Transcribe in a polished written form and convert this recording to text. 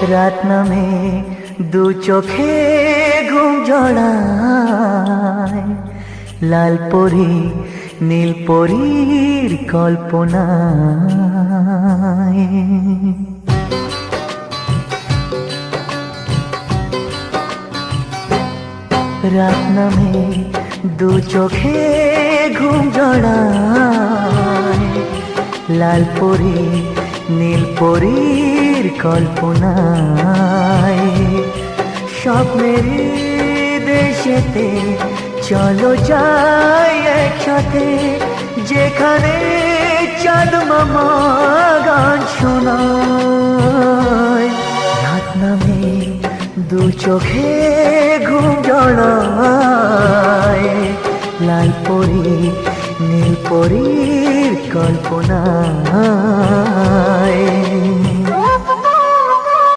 রাত নামে দু চোখে ঘুম জড়ায়, লাল পরি নীল পরীর কল্পনায়। রাত নামে দু চোখে ঘুম জড়ায়, লাল পরি নীল পরীর কল্পনায়। স্বপ্নের দেশেতে চলো যাই একসাথে, যেখানে চাঁদ মামা গান শোনায়। রাত নামে দু চোখে ঘুম জড়ায়, লাল পরি নীল পরীর কল্পনায়।